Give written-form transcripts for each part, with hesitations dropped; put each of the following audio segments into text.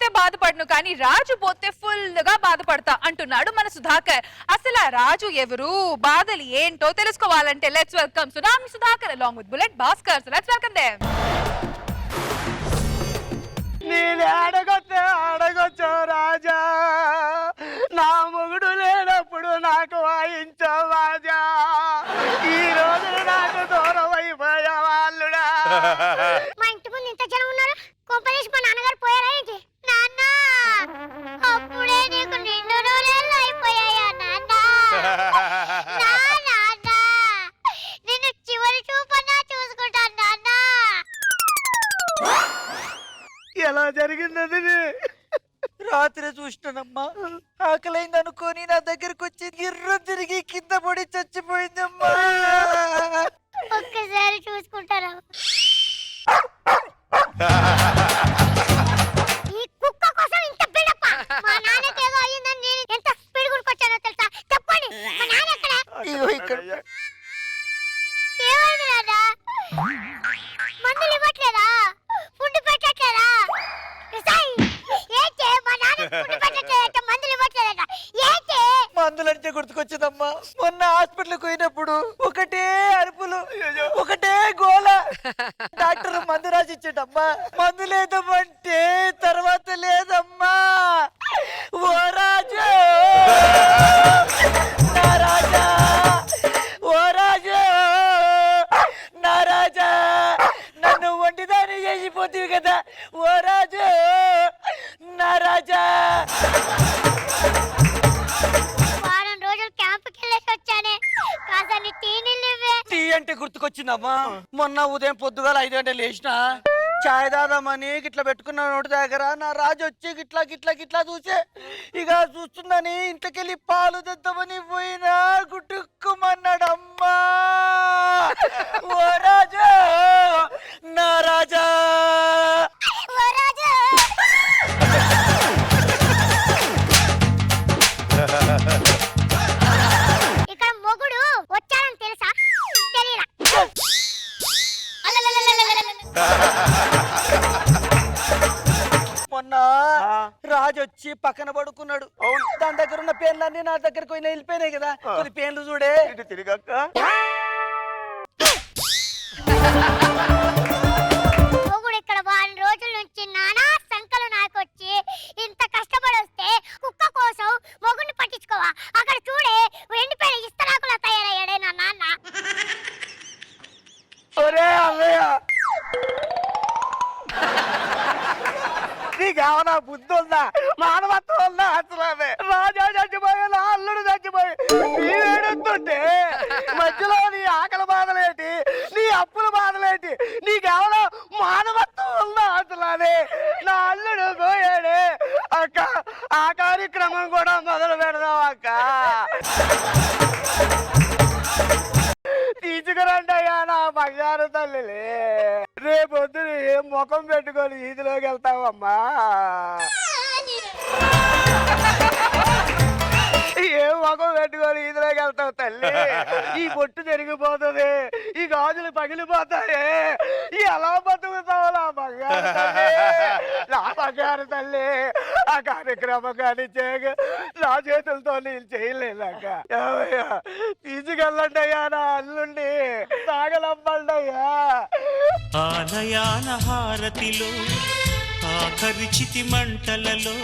పోతే బాధపడను కానీ రాజు పోతే ఫుల్ గా బాధపడతా అంటున్నాడు మన సుధాకర్. అసలు ఆ రాజు ఎవరు, బాధలు ఏంటో తెలుసుకోవాలంటే let's welcome tsunami Sudhakar along with bullet Bhaskar. So let's welcome them. నేను అడగొచ్చా రాజా, నా మొగుడు లేనప్పుడు నాకు వాయించో రాజా, ఈ రోజు నాకు దూరం అయిపోయా వాళ్ళుడా. మా ఇంటి ముందు ఇంత జనం ఉన్నారు, కొంపలేసి మా నాన్నగారు పోయారా ఏంటి? నాన్న అప్పుడే నీకు 2 రోజులు అయిపోయాయా నాన్న? నాన్న నిన్ను చివరి చూపన్నా చూసుకుంటాను నాన్న. ఎలా జరిగింది? రాత్రి చూసినానమ్మా, ఆకలైంది అనుకోని నా దగ్గరకు వచ్చి గిర్ర తిరిగి కింద పడి చచ్చిపోయిందమ్మా. ఒక్కసారి చూసుకుంటారా? ఈ కుక్క కోసం ఇంత బిల్డప్? మా నాన్నకి ఏదో అయ్యిందని నేను ఎంత స్పీడ్ కొనుక్కొచ్చానో తెలుసా? చెప్పండి, మా నాన్న ఎక్కడ? ఇగో ఇక్కడ. ఏమైంది నాన్న? మందులు ఇవ్వట్లేదా? ఫుడ్ పెట్టట్లేదా? ఏంటి మా నాన్న ఫుడ్ పెట్టట్లేదంటే మందులు ఇవ్వట్లేదట? ఏంటి? మందులంటే గుర్తుకొచ్చిందమ్మా, మొన్న హాస్పిటల్కి పోయినప్పుడు ఒకటే అరుపులు, ఒకటే గోల. డాక్టర్ మందు రాసి ఇచ్చాడమ్మా, మందు లేదమ్మంటే తర్వాత లేదమ్మా. ఓ రాజు, నా రాజా, ఓ రాజు, నా రాజా, నన్ను ఒంటిదాన్ని చేసిపోతుంది కదా. ఓ రాజు, నా రాజా. వారం రోజులు క్యాంపుకి వెళ్ళేసి వచ్చానే, కాసాన్ని టీ నీళ్ళు ఇవ్వే. టీ అంటే గుర్తుకొచ్చిందమ్మా, మొన్న ఉదయం పొద్దుగాల 5 గంటలు లేచిన చాయ్ దాదామని గిట్లా పెట్టుకున్న నోటి దగ్గర నా రాజు వచ్చి గిట్లా గిట్లా గిట్లా చూసే, ఇక చూస్తుందని ఇంట్లోకెళ్ళి పాలు తెద్దామని పోయినా గుట్టుక్కుమన్నాడమ్మా. ఓ రాజా, నా రాజా. ఓ రాజు, ఇక్కడ మొగుడు వచ్చాడని తెలుసా? తెలీదా? మొన్న రాజు వచ్చి పక్కన పడుకున్నాడు. దాని దగ్గర ఉన్న పేర్లన్నీ నా దగ్గరకు వెళ్ళిపోయినాయి కదా, కొన్ని పేర్లు చూడే. తిరిగక్క మొగుడు ఇక్కడ వారం రోజుల నుంచి నానా సంకలు నాకొచ్చి ఇంత కష్టపడి వస్తే కుక్క కోసం మొగుడిని పట్టించుకోవా? అక్కడ చూడే ఎండిపోయిన ఇస్తరాకులా తయారయ్యాడే నా నాన్న. ఒరే అన్నయ్య, నీకేమన్నా బుద్ధి ఉందా, మానవత్వం ఉందా? అసలు రాజా చచ్చిపోయి నా అల్లుడు చచ్చిపోయి నీవేడుతుంటే మధ్యలో నీ ఆకలి బాధలేంటి, నీ అప్పుల బాధలేంటి? నీకేమన్నా మానవత్వం ఉందా? అసలు నా అల్లుడు పోయాడే అక్క, ఆ కార్యక్రమం కూడా మొదలు పెడదాం అక్క. తీసుకురండి అయ్యా నా బంగారు తల్లిలే, రేపొద్దున ఏం ముఖం పెట్టుకొని ఈదిలోకి వెళ్తావమ్మా? ఏం ముఖం పెట్టుకొని ఈదిలోకి వెళ్తావు తల్లి? ఈ బొట్టు జరిగిపోతుంది, ఈ గాజులు పగిలిపోతాయి, ఎలా బతుకుతావు నా బంగారు తల్లి? నా బంగారు తల్లి, ఆ కార్యక్రమం కానీ నా చేతులతో నేను చేయలేదక్క. ఏమయ్యా తీసుకెళ్ళండి అయ్యా నా అల్లుండి, సాగలమ్మండి అయ్యా. ఆలయాన హారతిలో ఆఖరి చితి మంటలలో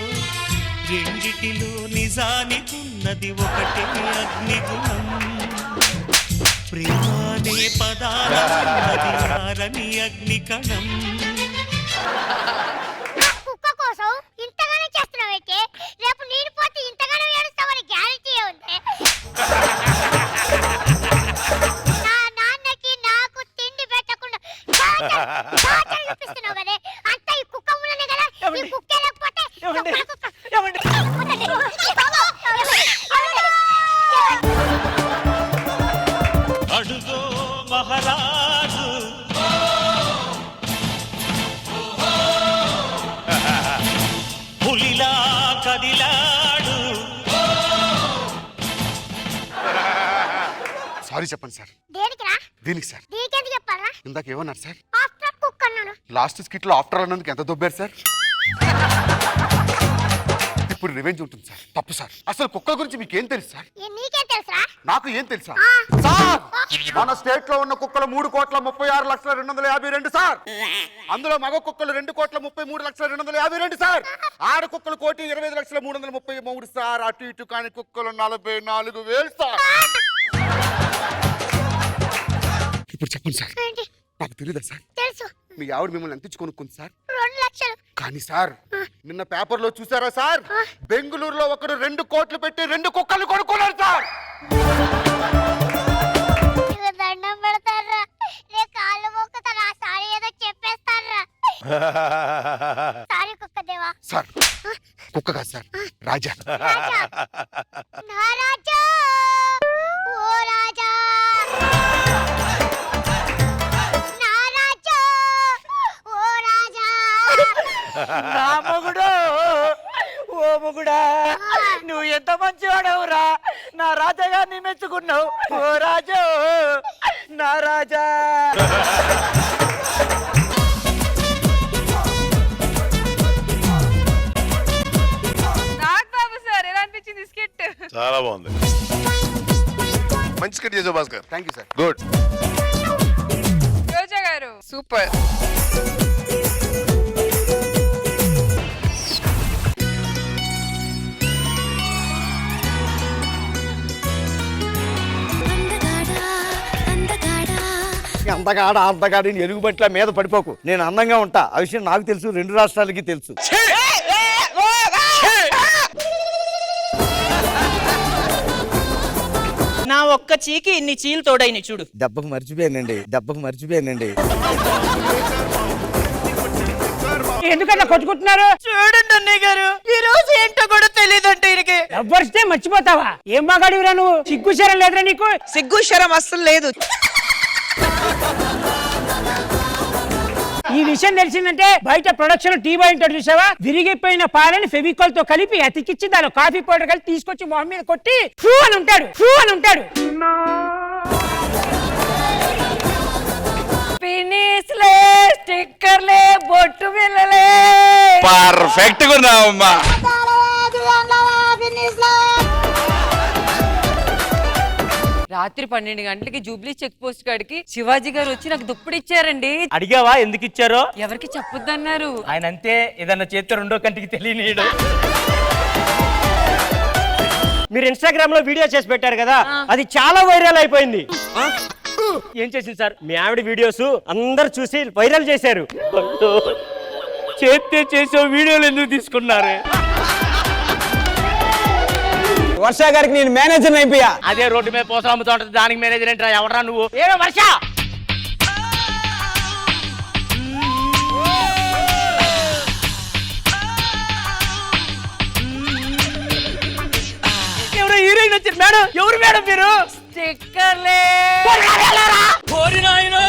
రెండిటిలో నిజానికున్నది ఒకటే అగ్నిగుణం. ప్రేమానే పదాలన్నది ఆరని అగ్నికణం. కుక్క కోసం ఇంతగానే చేస్తున్నావైతే రేపు నేను పోతే ఇంతగానే ఏడుస్తావని గ్యారెంటీ ఉంది. నా నాన్నకి నాకు తిండి పెట్టకుండా టార్చర్ చూపిస్తున్నావు కదే, అంత ఈ కుక్క ఉన్ననే కదా. ఈ కుక్క లేకపోతే అడుగో మహారాజు, పులిలా కదిలాడు. సారీ చెప్పండి సార్. దేనికిరా? దీనికి సార్. దీనికి ఎందుకు చెప్పాలా? ఇందాక ఏమన్నారు సార్? ఆఫ్టర్ కుక్ అన్నాను. లాస్ట్ స్కిట్ లో ఆఫ్టర్ అన్నందుకు ఎంత దొబ్బారు సార్? ఇప్పుడు రివెంజ్ ఉంటుంది సార్. తప్పు సార్. అసలు కుక్కల గురించి మీకేం తెలుసు సార్? నీకేం తెలుసా? నాకు ఏం తెలుసా సార్? మన స్టేట్ లో ఉన్న కుక్కలు 3,36,252 సార్. అందులో మగ కుక్కలు 2,33,252 సార్. ఆడ కుక్కలు 1,25,333 సార్. అటు ఇటు కాని కుక్కలు 44,000 సార్. ఇప్పుడు చెప్పండి సార్, నాకు తెలియదా సార్? తెలుసు. మీ ఆవిడ మిమ్మల్ని ఎంత ఇచ్చి కొనుక్కుంది సార్? 2 లక్షలు. కానీ సార్, నిన్న పేపర్ లో చూసారా సార్? బెంగళూరులో ఒకడు 2 కోట్లు పెట్టి 2 కుక్కలు కొనుక్కున్నాడు సార్. దండం పెడతారా? రే కాళ్ళు మొక్కుతారా? సారీ ఏదో చెప్పేస్తారా? సారీ కుక్క దేవా. సార్ కుక్క కాదు సార్, రాజా. నా రాజా, ఓ రాజా, నా రాజా, ఓ రాజా. నా మొగుడు, ఓ మొగుడా, నువ్వు ఎంత మంచివాడవురా. నా రాజాగారిని మెచ్చుకున్నావు. ఓ రాజా, నా రాజా. నాగబాబు సార్ ఎలా అనిపించింది స్కిట్? చాలా బాగుంది. మంచి స్కిట్ చేసావు Bhaskar. Thank you sir. Good. Roja garu super. అంతగాడి ఎలుగుబంట్ల మీద పడిపోకు. నేను అందంగా ఉంటా, ఆ విషయం నాకు తెలుసు, 2 రాష్ట్రాలకి తెలుసు. నా ఒక్క చీకి ఇన్ని చీలు తోడైని చూడు. దెబ్బకు మర్చిపోయానండి. ఎందుకన్నా కొట్టుకుంటున్నారు? చూడండి అన్నయ్య గారు, ఈ రోజు ఏంటో కూడా తెలియదంటే ఈయనకి. ఎవ్వరిస్తే మర్చిపోతావా? ఏం బాగాడివిరా నువ్వు? సిగ్గుశరం లేదురా నీకు? సిగ్గు శరం అస్సలు లేదు. ఈ విషయం తెలిసిందంటే బయట ప్రొడక్షన్ టీ బాయ్ ఉంటాడు చూసావా, విరిగిపోయిన పాలని ఫెవికాల్ తో కలిపి అతికిచ్చి దాని కాఫీ పౌడర్ కలిపి తీసుకొచ్చి మొహం మీద కొట్టి ఫూ అని ఉంటాడు. పినిస్లే, స్టిక్కర్లే, బొట్టు బిళ్ళలే. పర్ఫెక్ట్ గా ఉన్నావమ్మా. రాత్రి 12 గంటలకి జూబ్లీ చెక్ పోస్ట్ కాడికి శివాజీ గారు వచ్చి నాకు దుప్పటి ఇచ్చారండి. అడిగావా ఎందుకు ఇచ్చారో? ఎవరికి చెప్పొద్దన్నారు. ఆయన అంతే, ఏదన్నా చేస్తే 2వ కంటికి తెలియనీయడు. మీరు ఇన్స్టాగ్రామ్ లో వీడియో చేసి పెట్టారు కదా, అది చాలా వైరల్ అయిపోయింది. ఏం చేసింది సార్? మీ ఆవిడ వీడియోస్ అందరు చూసి వైరల్ చేశారు. చేస్తే చేసే వీడియోలు ఎందుకు తీసుకున్నారు? వర్ష గారికి నేను మేనేజర్ అయిపోయా. అదే రోడ్డు మీద పోసలు అమ్ముతా ఉంటుంది, దానికి మేనేజర్ ఏంట్రా? ఎవడరా నువ్వు? ఏమో వర్ష, ఎవరో హీరోయిన్ వచ్చారు మేడం. ఎవరు మేడం మీరు? స్టిక్కర్లే. కోరి నాయనో.